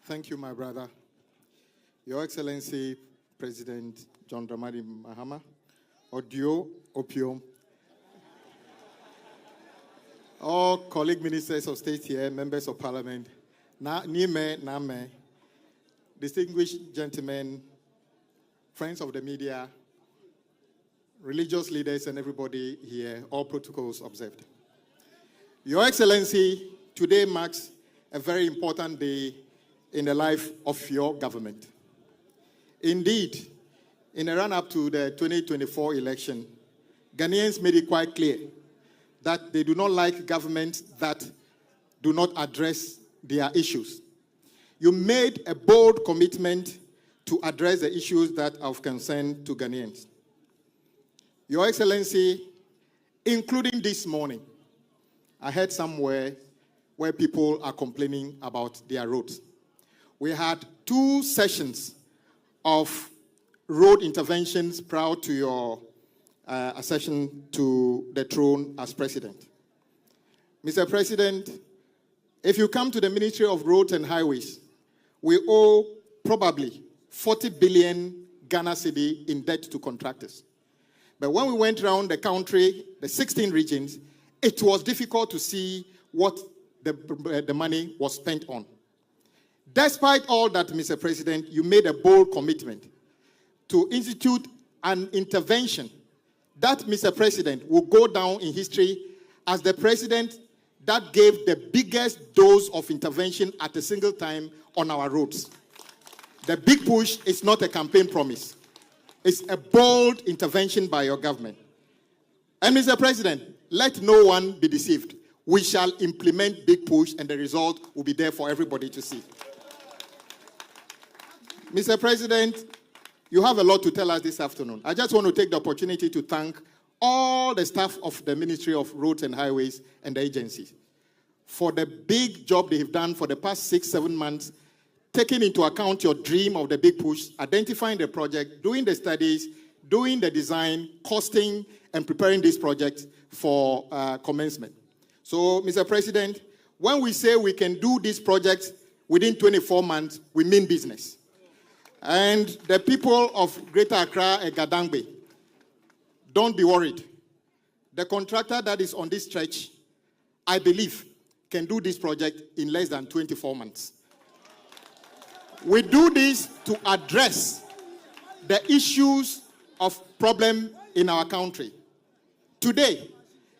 Thank you, my brother. Your Excellency, President John Dramani Mahama, Odio Opium, all colleague ministers of state here, members of parliament, Nime Name, distinguished gentlemen, friends of the media, religious leaders, and everybody here, all protocols observed. Your Excellency, today marks a very important day in the life of your government. Indeed, in the run-up to the 2024 election, Ghanaians made it quite clear that they do not like governments that do not address their issues. You made a bold commitment to address the issues that are of concern to Ghanaians. Your Excellency, including this morning, I heard somewhere where people are complaining about their roads. We had 2 sessions of road interventions prior to your accession to the throne as president. Mr. President, if you come to the Ministry of Roads and Highways, we owe probably 40 billion Ghana cedi in debt to contractors. But when we went around the country, the 16 regions, it was difficult to see what the money was spent on. Despite all that, Mr. President, you made a bold commitment to institute an intervention that, Mr. President, will go down in history as the president that gave the biggest dose of intervention at a single time on our roads. The big push is not a campaign promise. It's a bold intervention by your government. And Mr. President, let no one be deceived. We shall implement big push and the result will be there for everybody to see. Mr. President, you have a lot to tell us this afternoon. I just want to take the opportunity to thank all the staff of the Ministry of Roads and Highways and the agencies for the big job they have done for the past 6-7 months, taking into account your dream of the big push, identifying the project, doing the studies, doing the design, costing, and preparing this project for commencement. So, Mr. President, when we say we can do this project within 24 months, we mean business. And the people of Greater Accra and Gadangbe, don't be worried. The contractor that is on this stretch, I believe, can do this project in less than 24 months. We do this to address the issues of problem in our country. Today,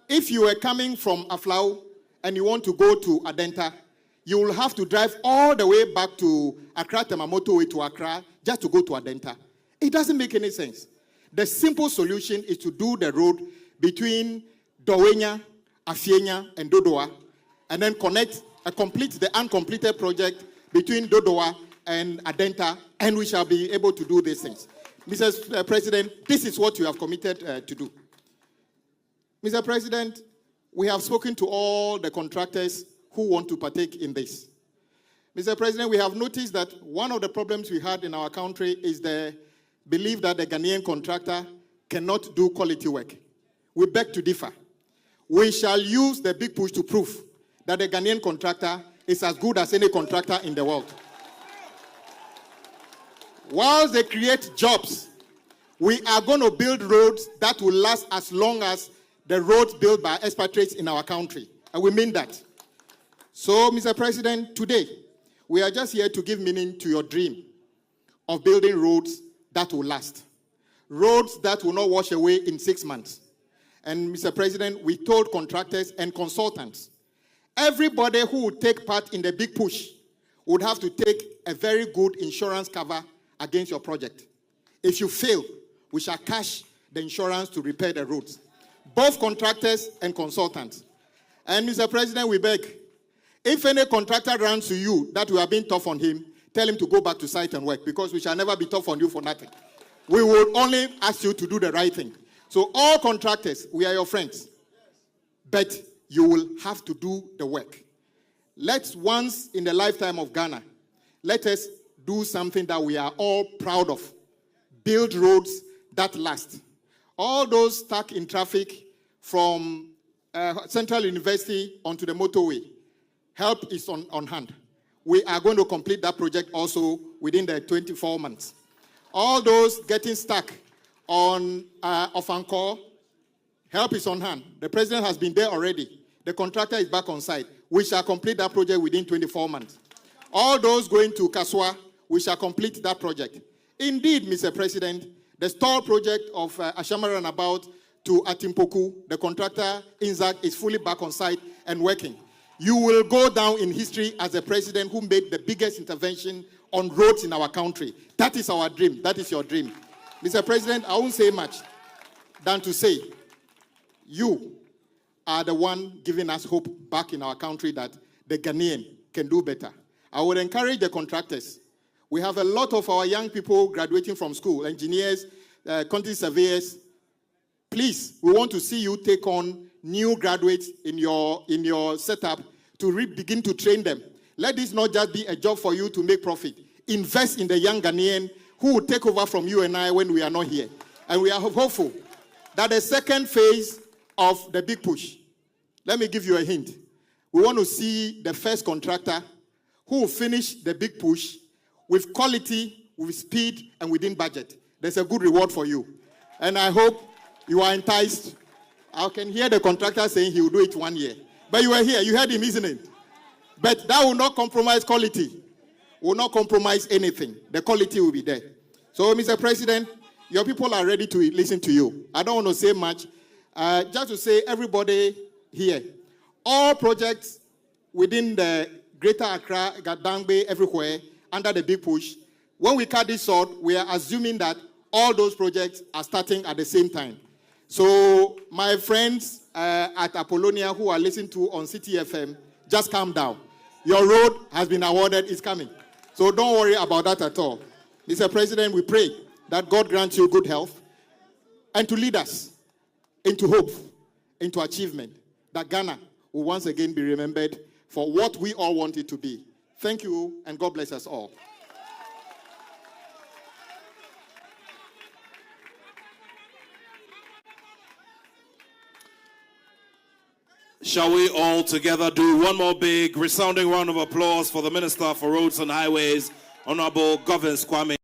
if you are coming from Aflao and you want to go to Adenta, you will have to drive all the way back to Accra Temamoto way to Accra just to go to Adenta. It doesn't make any sense. The simple solution is to do the road between Dowenya, Afienya, and Dodoa, and then complete the uncompleted project between Dodoa and Adenta, and we shall be able to do these things. Mr. President, this is what you have committed to do. Mr. President, we have spoken to all the contractors who want to partake in this. Mr. President, we have noticed that one of the problems we had in our country is the belief that the Ghanaian contractor cannot do quality work. We beg to differ. We shall use the big push to prove that the Ghanaian contractor is as good as any contractor in the world. Whilst they create jobs, we are going to build roads that will last as long as the roads built by expatriates in our country. And we mean that. So, Mr. President, today, we are just here to give meaning to your dream of building roads that will last. Roads that will not wash away in 6 months. And, Mr. President, we told contractors and consultants, everybody who would take part in the big push would have to take a very good insurance cover against your project. If you fail, we shall cash the insurance to repair the roads. Both contractors and consultants. And, Mr. President, we beg, if any contractor runs to you that we are being tough on him, tell him to go back to site and work, because we shall never be tough on you for nothing. We will only ask you to do the right thing. So all contractors, we are your friends. But you will have to do the work. Let's once in the lifetime of Ghana, let us do something that we are all proud of. Build roads that last. All those stuck in traffic from Central University onto the motorway, help is on hand. we are going to complete that project also within the 24 months. All those getting stuck on Ofankor, help is on hand. The president has been there already. The contractor is back on site. We shall complete that project within 24 months. All those going to Kaswa, we shall complete that project. Indeed, Mr. President, the stall project of Ashamara Runabout to Atimpoku, the contractor, Inzak, is fully back on site and working. You will go down in history as the president who made the biggest intervention on roads in our country. That is our dream. That is your dream. Mr. President, I won't say much than to say you are the one giving us hope back in our country that the Ghanaian can do better. I would encourage the contractors. We have a lot of our young people graduating from school, engineers, quantity surveyors. Please, we want to see you take on new graduates in your setup to begin to train them. Let this not just be a job for you to make profit. Invest in the young Ghanaian who will take over from you and I when we are not here. And we are hopeful that the second phase of the big push, let me give you a hint. We want to see the first contractor who will finish the big push with quality, with speed, and within budget. There's a good reward for you. And I hope you are enticed. I can hear the contractor saying he will do it 1 year. But you were here, you heard him, isn't it? But that will not compromise quality. Will not compromise anything. The quality will be there. So, Mr. President, your people are ready to listen to you. I don't want to say much. Just to say, everybody here, all projects within the Greater Accra, Gadangbe, everywhere, under the big push, when we cut this short, we are assuming that all those projects are starting at the same time. So, my friends at Apollonia who are listening to on City FM, just calm down. Your road has been awarded, it's coming. So don't worry about that at all. Mr. President, we pray that God grants you good health and to lead us into hope, into achievement, that Ghana will once again be remembered for what we all want it to be. Thank you, and God bless us all. Shall we all together do one more big resounding round of applause for the Minister for Roads and Highways, Honorable Governor Kwame.